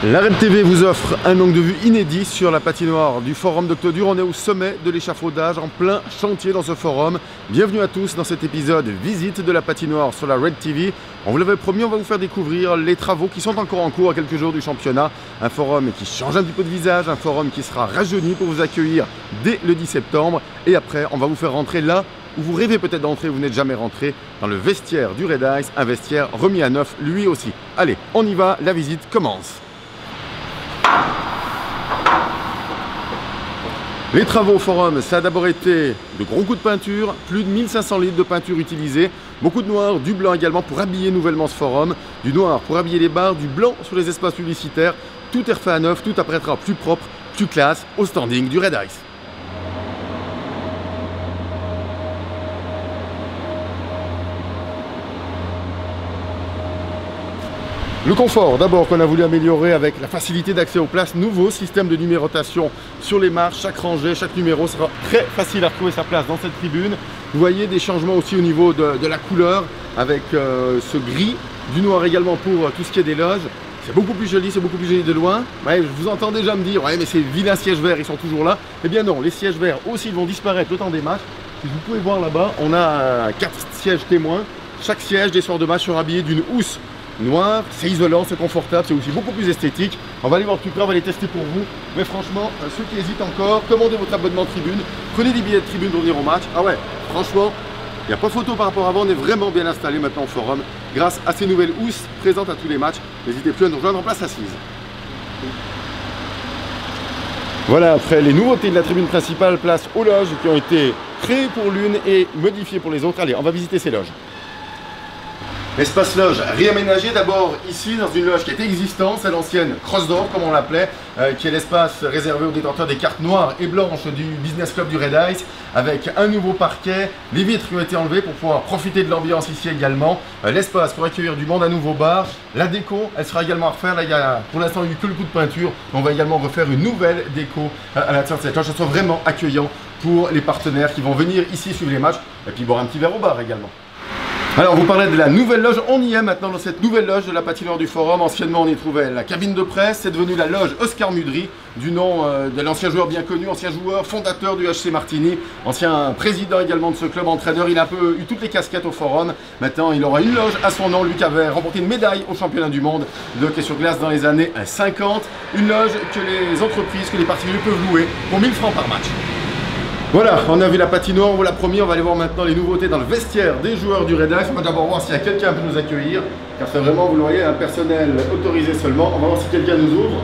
La Red TV vous offre un angle de vue inédit sur la patinoire du forum d'Octodur. On est au sommet de l'échafaudage, en plein chantier dans ce forum. Bienvenue à tous dans cet épisode visite de la patinoire sur la Red TV. On vous l'avait promis, on va vous faire découvrir les travaux qui sont encore en cours à quelques jours du championnat. Un forum qui change un petit peu de visage, un forum qui sera rajeuni pour vous accueillir dès le 10 septembre. Et après, on va vous faire rentrer là où vous rêvez peut-être d'entrer, vous n'êtes jamais rentré, dans le vestiaire du Red Ice, un vestiaire remis à neuf lui aussi. Allez, on y va, la visite commence. Les travaux au forum, ça a d'abord été de gros coups de peinture, plus de 1500 litres de peinture utilisée, beaucoup de noir, du blanc également pour habiller nouvellement ce forum, du noir pour habiller les bars, du blanc sur les espaces publicitaires, tout est refait à neuf, tout apparaîtra plus propre, plus classe au standing du Red Ice. Le confort, d'abord, qu'on a voulu améliorer avec la facilité d'accès aux places, nouveau système de numérotation sur les marches, chaque rangée, chaque numéro sera très facile à retrouver sa place dans cette tribune. Vous voyez des changements aussi au niveau de la couleur, avec ce gris, du noir également pour tout ce qui est des loges. C'est beaucoup plus joli de loin. Ouais, je vous entends déjà me dire, ouais mais ces vilains sièges verts, ils sont toujours là. Eh bien non, les sièges verts aussi vont disparaître le temps des matchs. Si vous pouvez voir là-bas, on a 4 sièges témoins. Chaque siège des soirs de match sera habillé d'une housse noir, c'est isolant, c'est confortable, c'est aussi beaucoup plus esthétique. On va aller voir plus près, on va les tester pour vous. Mais franchement, ceux qui hésitent encore, commandez votre abonnement tribune, prenez des billets de tribune pour venir au match. Ah ouais, franchement, il n'y a pas photo par rapport à avant, on est vraiment bien installé maintenant au forum grâce à ces nouvelles housses présentes à tous les matchs. N'hésitez plus à nous rejoindre en place assise. Voilà, après les nouveautés de la tribune principale, place aux loges qui ont été créées pour l'une et modifiées pour les autres. Allez, on va visiter ces loges. Espace loge réaménagé d'abord ici dans une loge qui était existante, c'est l'ancienne Cross Door comme on l'appelait, qui est l'espace réservé aux détenteurs des cartes noires et blanches du Business Club du Red Ice, avec un nouveau parquet, les vitres qui ont été enlevées pour pouvoir profiter de l'ambiance ici également, l'espace pour accueillir du monde, un nouveau bar, la déco elle sera également à refaire, là il y a pour l'instant eu que le coup de peinture, on va également refaire une nouvelle déco à l'intérieur de cette loge, ça soit vraiment accueillant pour les partenaires qui vont venir ici suivre les matchs et puis boire un petit verre au bar également. Alors, on vous parlait de la nouvelle loge, on y est maintenant dans cette nouvelle loge de la patinoire du forum. Anciennement, on y trouvait la cabine de presse, c'est devenu la loge Oscar Mudry, du nom de l'ancien joueur bien connu, ancien joueur, fondateur du HC Martigny, ancien président également de ce club, entraîneur. Il a un peu eu toutes les casquettes au forum. Maintenant, il aura une loge à son nom, lui qui avait remporté une médaille au championnat du monde de hockey sur glace dans les années 50. Une loge que les entreprises, que les particuliers peuvent louer pour 1000 francs par match. Voilà, on a vu la patinoire, on vous l'a promis, on va aller voir maintenant les nouveautés dans le vestiaire des joueurs du Red Ice. On va d'abord voir s'il y a quelqu'un qui peut nous accueillir, car c'est vraiment, vous le voyez, un personnel autorisé seulement. On va voir si quelqu'un nous ouvre.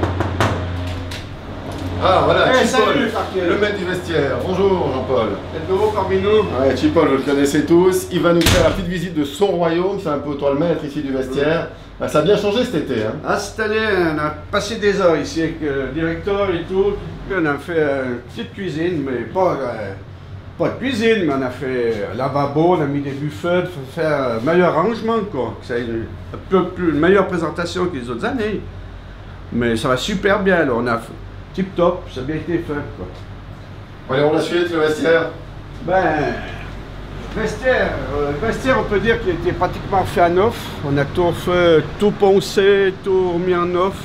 Ah voilà, Hey, Chipol, salut, le maître du vestiaire. Bonjour Jean-Paul. C'est nouveau parmi nous. Ouais, Chipol, vous le connaissez tous. Il va nous faire la petite visite de son royaume, c'est un peu toi le maître ici du vestiaire. Bah, ça a bien changé cet été. Hein. Ah, cette année, on a passé des heures ici avec le directeur et tout. On a fait une petite cuisine, mais pas de cuisine, mais on a fait un lavabo, on a mis des buffets, pour faire un meilleur rangement, quoi. Que ça ait une meilleure présentation que les autres années. Mais ça va super bien, là. On a tip top, ça a bien été fait, quoi. Allez, on la suite, le vestiaire. Ben, le vestiaire, on peut dire qu'il était pratiquement fait à neuf. On a tout fait, tout poncé, tout remis en neuf,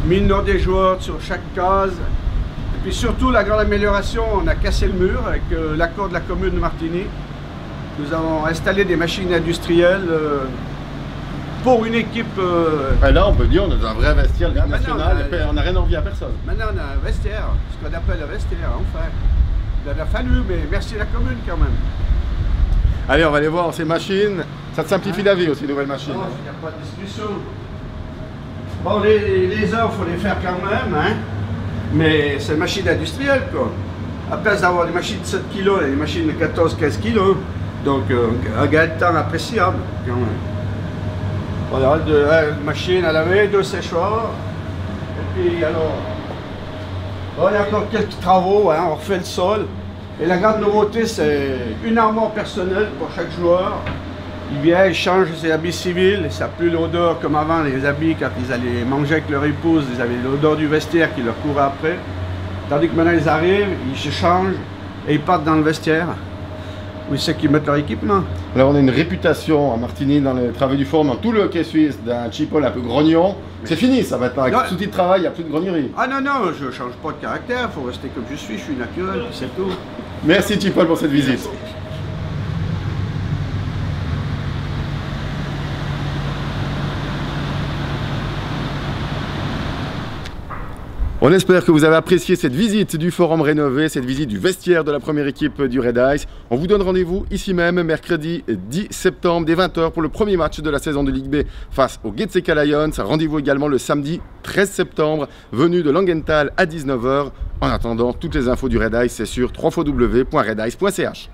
mis le nom des joueurs sur chaque case. Et puis surtout, la grande amélioration, on a cassé le mur avec l'accord de la commune de Martigny. Nous avons installé des machines industrielles pour une équipe. Là, on peut dire on a un vrai vestiaire national, on n'a rien envie à personne. Maintenant, on a un vestiaire, ce qu'on appelle un vestiaire, enfin. Il en a fallu, mais merci à la commune quand même. Allez, on va aller voir ces machines. Ça te simplifie la vie aussi, nouvelles machines. Non, il n'y a pas de discussion. Bon, les heures, il faut les faire quand même, hein. Mais c'est une machine industrielle, quoi. À place d'avoir des machines de 7 kg, il y a des machines de 14-15 kg. Donc, un gain de temps appréciable, quand même. Voilà, une machine à laver, 2 séchoirs. Et puis, alors, bon, il y a encore quelques travaux, hein, on refait le sol. Et la grande nouveauté, c'est une armoire personnelle pour chaque joueur. Il vient, il change ses habits civils, ça n'a plus l'odeur comme avant, les habits, quand ils allaient manger avec leur épouse, ils avaient l'odeur du vestiaire qui leur courait après. Tandis que maintenant, ils arrivent, ils se changent et ils partent dans le vestiaire. Où c'est qu'ils mettent leur équipement? Alors on a une réputation à Martigny dans les travaux du forum, dans tout le hockey suisse, d'un Chipoll un peu grognon. C'est fini ça maintenant, avec tout outil de travail, il n'y a plus de grognerie. Ah non, non, je ne change pas de caractère, il faut rester comme je suis naturel, puis c'est tout. Merci Chipoll pour cette visite. On espère que vous avez apprécié cette visite du forum rénové, cette visite du vestiaire de la première équipe du Red Ice. On vous donne rendez-vous ici même, mercredi 10 septembre, dès 20 h pour le premier match de la saison de Ligue B face aux Getseka Lions. Rendez-vous également le samedi 13 septembre, venu de Langenthal à 19 h. En attendant, toutes les infos du Red Ice, c'est sur www.redice.ch.